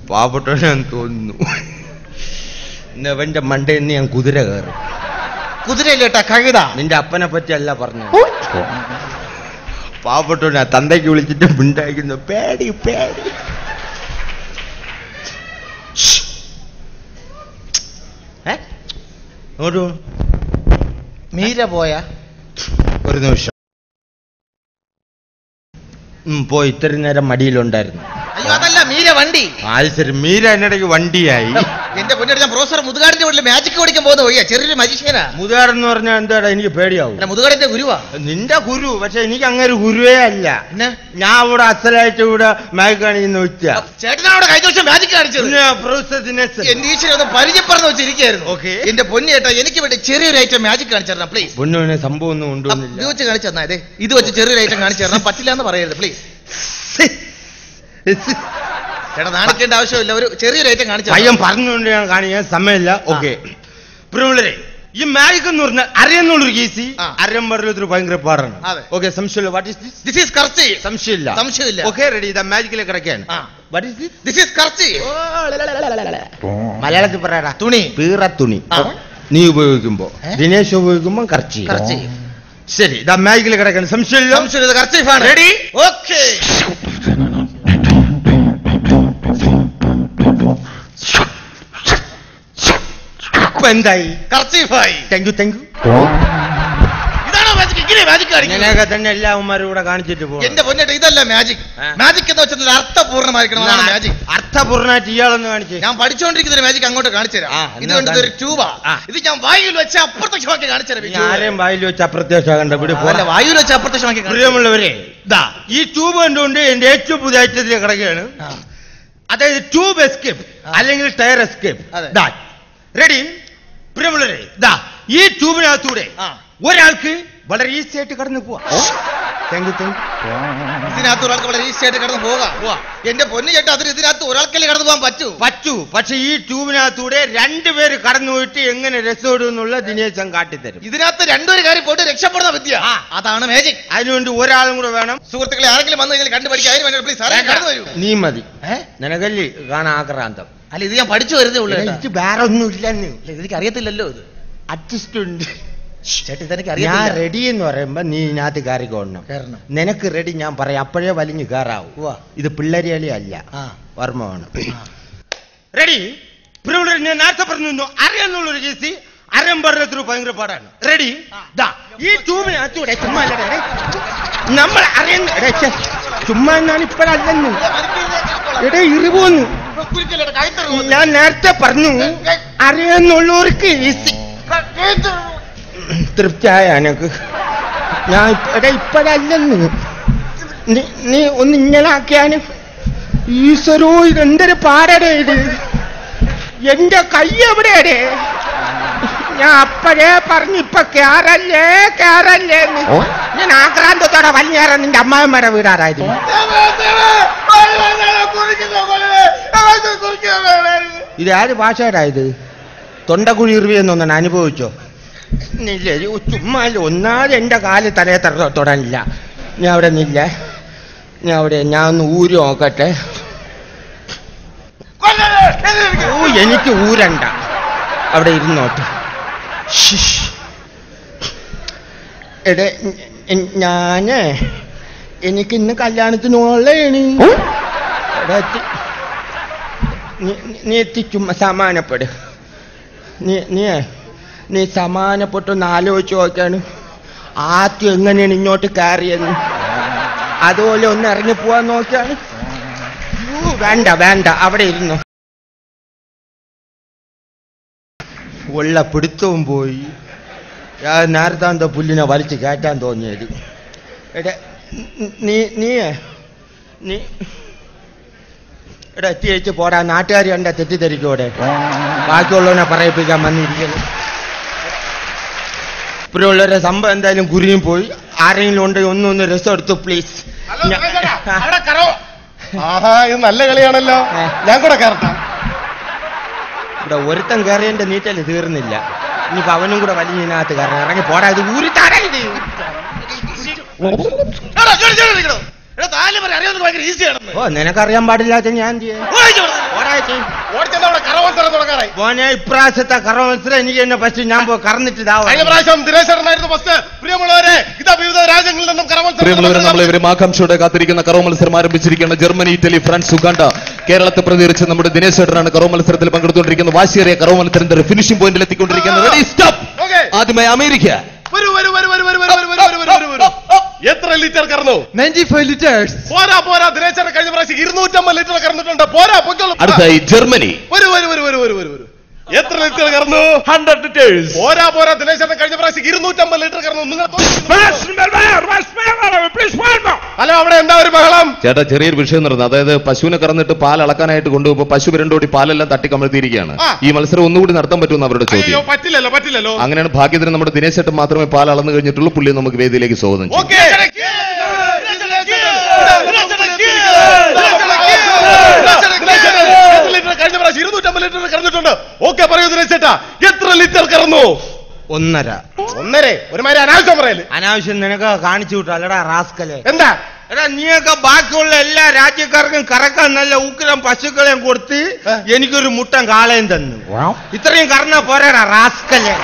പാവപ്പെട്ടവനാന്ന് തോന്നുന്നു. ഇന്നവന്റെ മണ്ടയിൽ ഞാൻ കുതിര കയറും. കുതിരയില്ലേട്ടാ കഴുത. നിന്റെ അപ്പനെ പറ്റിയല്ല പറഞ്ഞു. പാവപ്പെട്ടവനാ തന്തയ്ക്ക് വിളിച്ചിട്ട് മിണ്ടായിരിക്കുന്നു. പേടി പേടി. മീര പോയ ഒരു നിമിഷം പോയി. ഇത്ര നേരം മടിയിലുണ്ടായിരുന്നു. അയ്യോ അതല്ല മീര വണ്ടി. അത് ശരി, മീര എന്നിടയ്ക്ക് വണ്ടിയായി. എന്റെ പൊന്നോട് ഞാൻ പ്രൊഫസർ മുതുകാടിന്റെ വീട്ടിൽ മാജിക് പഠിക്കാൻ പോകുന്ന പോയി. ചെറിയൊരു മജിഷ്യനാ. മുതുകാടെന്ന് പറഞ്ഞാൽ എന്താടാ? എനിക്ക് പേടിയാവും. മുതുകാടിന്റെ ഗുരുവാ. നിന്റെ ഗുരു. പക്ഷെ എനിക്ക് അങ്ങനെ ഗുരുവേ അല്ല. ഞാൻ ഇവിടെ അസലായിട്ട് ഇവിടെ മാജിക് കാണിക്കുന്ന വെച്ച. ചേട്ടനാവിടെ കഴിഞ്ഞ ദിവസം മാജിക് കാണിച്ചത്. എന്റെ ഈശ്വരൊന്ന് പരിചയപ്പെടുന്ന വെച്ചിരിക്കുന്നു. ഓക്കെ എന്റെ പൊന്നേട്ടാ, എനിക്ക് വേണ്ടി ചെറിയൊരു ഐറ്റം മാജിക് കാണിച്ചു തരണം പ്ലീസ്. പൊന്നുവിനെ സംഭവം ഒന്നും കൊണ്ടുവന്നില്ല. ഇത് വെച്ച് കാണിച്ചു തന്നാ. ഇത് വെച്ച് ചെറിയൊരു ഐറ്റം കാണിച്ചു തരണം. പറ്റില്ല എന്ന് പറയരുത് പ്ലീസ്. ചേട്ടാ നാണിക്കേണ്ട ആവശ്യമില്ല. ഒരു ചെറിയൊരു ഐറ്റം കാണിച്ചു. പയ്യൻ പറഞ്ഞുകൊണ്ട് ഞാൻ കാണിക്കാൻ സമയമില്ല. ഓക്കെ പ്രിയമുള്ളവരെ, ഈ മാജിക് എന്ന് പറഞ്ഞാൽ അറിയുന്നുള്ളൊരു കേസി അറിയാൻ പറഞ്ഞൊരു ഭയങ്കര പാടാണ്. ഓക്കെ സംശയമില്ല. What is this? This is kerchief. സംശയമില്ല. Okay ready. ഇതാ മാജിക്കിലെ കിടക്കുകയാണ്. What is this? This is kerchief. മലയാളത്തിൽ പറയാ തുണി. പീറ തുണി. നീ ഉപയോഗിക്കുമ്പോ, ദിനേശ് ഉപയോഗിക്കുമ്പോ കർച്ചി. ശരി, ഇതാ മാജിക്കിലെ കിടക്കുകയാണ്. സംശയമില്ല. സംശയമില്ല. കർച്ചീഫാണ്. റെഡി? ഓക്കെ. എന്തായി? കർച്ചീഫായി. Thank you thank you. ഇതാണോ മാജിക്? ഇങ്ങനെ മാജിക് കാണിക്കാൻ തന്നെ എല്ലാവന്മാരും കൂടെ കാണിച്ചിട്ട് പോകും. എന്റെ പൊന്നേട്ട ഇതല്ല മാജിക്. മാജിക് എന്ന് വെച്ചാൽ അർത്ഥപൂർണ്ണമായിരിക്കണം. മാജിക് അർത്ഥപൂർണ്ണമായിട്ട് ഇയാളൊന്ന് കാണിച്ചു. ഞാൻ പഠിച്ചുകൊണ്ടിരിക്കുന്ന മാജിക് അങ്ങോട്ട് കാണിച്ചു തരാം. ഇത് കണ്ടത് ഒരു ട്യൂബാ. ഇത് ഞാൻ വായുവിൽ വെച്ച് അപ്രത്യക്ഷമാക്കി കാണിച്ചു തരാം. ആരെയും വായിൽ വെച്ച് അപ്രത്യക്ഷമാകണ്ട. വായുവിൽ വെച്ച് അപ്രത്യക്ഷമാക്കി. പ്രിയമുള്ളവരെ, ഇതാ ഈ ട്യൂബ് കണ്ടുകൊണ്ട് എന്റെ ഏറ്റവും പുതിയ ഐറ്റത്തിൽ കിടക്കുകയാണ്. അതായത് ട്യൂബ് എസ്കേപ്പ് അല്ലെങ്കിൽ ടയർ എസ്കേപ്പ്. റെഡി? പ്രിയമുള്ളവരെ, ഇതാ ഈ ട്യൂബിനകത്തൂടെ ഒരാൾക്ക് വളരെ ഈസി ആയിട്ട് കടന്നു പോവാം. ഇതിനകത്ത് ഒരാൾക്ക് വളരെ ഈസി ആയിട്ട് കടന്നു പോകാം. എന്റെ പൊന്നു ചേട്ടാ, അതിന് ഇതിനകത്ത് ഒരാൾക്കല്ലേ കടന്നു പോകാൻ പറ്റൂ. പക്ഷെ ഈ ട്യൂബിനകത്തൂടെ രണ്ടുപേര് കടന്നു പോയിട്ട് എങ്ങനെ രക്ഷപ്പെടും എന്നുള്ള ദിനേശൻ കാട്ടിത്തരും. ഇതിനകത്ത് രണ്ടുപേര് കാര്യം പോയിട്ട് രക്ഷപ്പെടുന്ന വിദ്യ, അതാണ് മാജിക്. അതിനുവേണ്ടി ഒരാളും കൂടെ വേണം. സുഹൃത്തുക്കളെ, ആരെങ്കിലും വന്നു കഴിഞ്ഞാൽ കണ്ടുപഠിക്കാൻ അതിന് വേണ്ടി പ്ലീസ് കടന്നു വരൂ. നീ മതി. നിനക്കല്ലേ കാണാൻ ആക്രാന്തം? അല്ല, ഇത് ഞാൻ പഠിച്ചു വരുന്നേ ഉള്ളൂ. വേറെ ഒന്നും ഇല്ലെന്ന്. എനിക്ക് അറിയത്തില്ലല്ലോ. ഇത് അഡ്ജസ്റ്റ് ഉണ്ട്. ഞാൻ റെഡി എന്ന് പറയുമ്പോ നീ ഇതിനകത്ത് കയറിക്കോണം. നിനക്ക് റെഡി ഞാൻ പറയാം, അപ്പോഴേ വലിഞ്ഞു കയറാവൂ. ഇത് പിള്ളേരികളി അല്ല, ഓർമ്മമാണ്. റെഡി? ഞാൻ നേരത്തെ പറഞ്ഞു അറിയാന്നുള്ളൊരു കേസി അറിയാൻ പറഞ്ഞൊരു ഭയങ്കര പാടാണ്. റെഡി? ഈ ട്യൂബിനകത്തൂടെ ചുമ്മാ നമ്മൾ അറിയുന്ന ചുമ്മാ എന്നാണ് ഇപ്പോഴല്ലെന്ന്. എടേ ഇറിപോന്നു. ഞാൻ നേരത്തെ പറഞ്ഞു അറിയാന്നുള്ളവർക്ക് ഈസി. തൃപ്തിയായ എനക്ക്? ഞാൻ ഇപ്പോഴല്ലെന്ന്. നീ ഒന്ന് ഇങ്ങനെ ആക്കിയാന്. ഈശ്വരോ, ഇതെന്തൊരു പാടടേ ഇത്. എന്റെ കൈ എവിടെയടേ? ഞാൻ അപ്പോഴേ പറഞ്ഞു ഇപ്പൊ കേറല്ലേന്ന്. ഞാൻ ആക്രാന്തത്തോടെ വലിഞ്ഞേറാൻ നിന്റെ അമ്മാവന്മാരെ വീടാറായിരുന്നു. ഇത് ആര് ഭാഷയുടായത്? തൊണ്ടക്കുഴി ഇറിവിയെന്നൊന്നാണ് അനുഭവിച്ചോ? ഇല്ല, ചുമ്മാ ഒന്നാമത് എന്റെ കാല് തലയെ തൊടാനില്ല. ഞാൻ അവിടെ നില്ല. ഞാൻ ഒന്ന് ഊരി നോക്കട്ടെ. എനിക്ക് ഊരണ്ട, അവിടെ ഇരുന്നോട്ടെ. എടേ എനിക്ക് ഇന്ന് കല്യാണത്തിന് ഉള്ളതാണ്. നീ ചുമ്മാ സമാനപ്പെട്. നീ സമാനപ്പെട്ടൊന്ന് ആലോചിച്ച് നോക്കാണ്. ആദ്യം എങ്ങനെയാണ് ഇങ്ങോട്ട് കയറിയെന്ന്, അതുപോലെ ഒന്ന് ഇറങ്ങി പോവാൻ നോക്കിയാണ്. വേണ്ട, അവിടെ ഇരുന്നു. ഉള്ള പിടുത്തവും പോയി. നേരത്താന്തോ പുല്ലിനെ വലിച്ചു കയറ്റാൻ തോന്നിയത്. എടാ നീ എത്തിയേച്ച് പോടാ. നാട്ടുകാർ കണ്ട തെറ്റിദ്ധരിക്കൂടെ? ബാക്കിയുള്ളവനെ പറയിപ്പിക്കാൻ വന്നിരിക്കുന്നു. ഇപ്പോഴുള്ളവരെ സംഭവം എന്തായാലും കുരിയും പോയി. ആരെങ്കിലും ഉണ്ടെങ്കിൽ ഒന്നൊന്ന് രസം എടുത്തു പ്ലീസ്. ഇത് നല്ല കളിയാണല്ലോ. ഞാൻ കൂടെ കയറട്ടാം. ഇവിടെ ഒരുത്തൻ കയറിയതിന്റെ നീറ്റല് തീർന്നില്ല. ഇനിയിപ്പോ അവനും കൂടെ വലിയതിനകത്ത് കയറണം. ഇറങ്ങി പോടാ. ഇത് ഊരിത്താടാ. ഇത് ഓ, നിനക്കറിയാൻ പാടില്ലാത്ത ഞാൻ ചെയ്യാം. ഓടിച്ചെന്നാ അവിടെ കറ മത്സരം തുടങ്ങാറായി. മോനെ ഇപ്രാവശ്യത്തെ കറ മത്സരം എനിക്ക് തന്നെ പറ്റി ഞാൻ പോയി കറന്നിട്ട് കഴിഞ്ഞ പ്രാവശ്യം ദിനേശനായിരുന്നു ഫസ്റ്റ്. പ്രിയമുള്ളവരെ, ഇതാ വിവിധ രാജ്യങ്ങളിൽ നിന്നും കറ മത്സരം. പ്രിയമുള്ളവരെ, നമ്മൾ ഇവരും ആകാംക്ഷയോടെ കാത്തിരിക്കുന്ന കറോ മത്സരം ആരംഭിച്ചിരിക്കുകയാണ്. ജർമ്മനി, ഇറ്റലി, ഫ്രാൻസ്, ഉഗാണ്ട, കേരളത്തെ പ്രതികരിച്ച് നമ്മുടെ ദിനേശ് ചേട്ടനാണ് കറോ മത്സരത്തിൽ പങ്കെടുത്തുകൊണ്ടിരിക്കുന്നത്. വാശിയേറിയ കറോ മത്സരത്തിന്റെ ഫിനിഷിംഗ് പോയിന്റിൽ എത്തിക്കൊണ്ടിരിക്കുന്നത്. Ready, stop. ആദ്യമായി അമേരിക്ക. എത്ര ലിറ്റർ കറന്നു? 95 liters. പോരാ ദിനേശൻ കഴിഞ്ഞ പ്രാവശ്യം 250 ലിറ്റർ കറന്നിട്ടുണ്ട്. പോരാ പൊയ്ക്കോളൂ. അടുത്തായി ജർമ്മനി. എത്ര ലിറ്റർ കറന്നു? 100 liters. പോരാ ദിനേശൻ കഴിഞ്ഞ പ്രാവശ്യം 250 ലിറ്റർ കറന്നു. നിങ്ങൾ ഹലോ, അവിടെ എന്താ ഒരു ബഹളം? ചേട്ടാ, ചെറിയൊരു വിഷയം നടന്നു. അതായത് പശുവിനെ കറന്നിട്ട് പാൽ അളക്കാനായിട്ട് കൊണ്ടുപോകുമ്പോൾ പശു വിരണ്ടോടി പാലെല്ലാം തട്ടിക്കമഴ്ത്തിയിരിക്കുകയാണ്. ഈ മത്സരം ഒന്നുകൂടി നടത്താൻ പറ്റുമെന്ന് അവരുടെ ചോദ്യം. പറ്റില്ലല്ലോ. അങ്ങനെയാണ്. ഭാഗ്യത്തിന് നമ്മുടെ ദിനേശ് ചേട്ടൻ മാത്രമേ പാൽ അളന്നു കഴിഞ്ഞിട്ടുള്ളൂ. പുള്ളി നമുക്ക് വേദിയിലേക്ക് സ്വാഗതം ചെയ്യും. കഴിഞ്ഞ പ്രാവശ്യം 250 ലിറ്റർ കറന്നിട്ടുണ്ട്. ഓക്കെ, പറയൂ ദിനേശേട്ടാ, എത്ര ലിറ്റർ കറന്നു? 1.5. ഒരുമാതിരി അനാവശ്യം പറയല്. അനാവശ്യം നിനക്ക് കാണിച്ചു വിട്ടു അല്ലടാ റാസ്കലെ. എന്താ എടാ, നീയൊക്കെ ബാക്കിയുള്ള എല്ലാ രാജ്യക്കാർക്കും കറക്കാൻ നല്ല ഉഗ്രം പശുക്കളെയും കൊടുത്ത് എനിക്കൊരു മുട്ടൻ കാളയും തന്നു. ഇത്രയും കറന്നാ പോരാടാ റാസ്കലെ.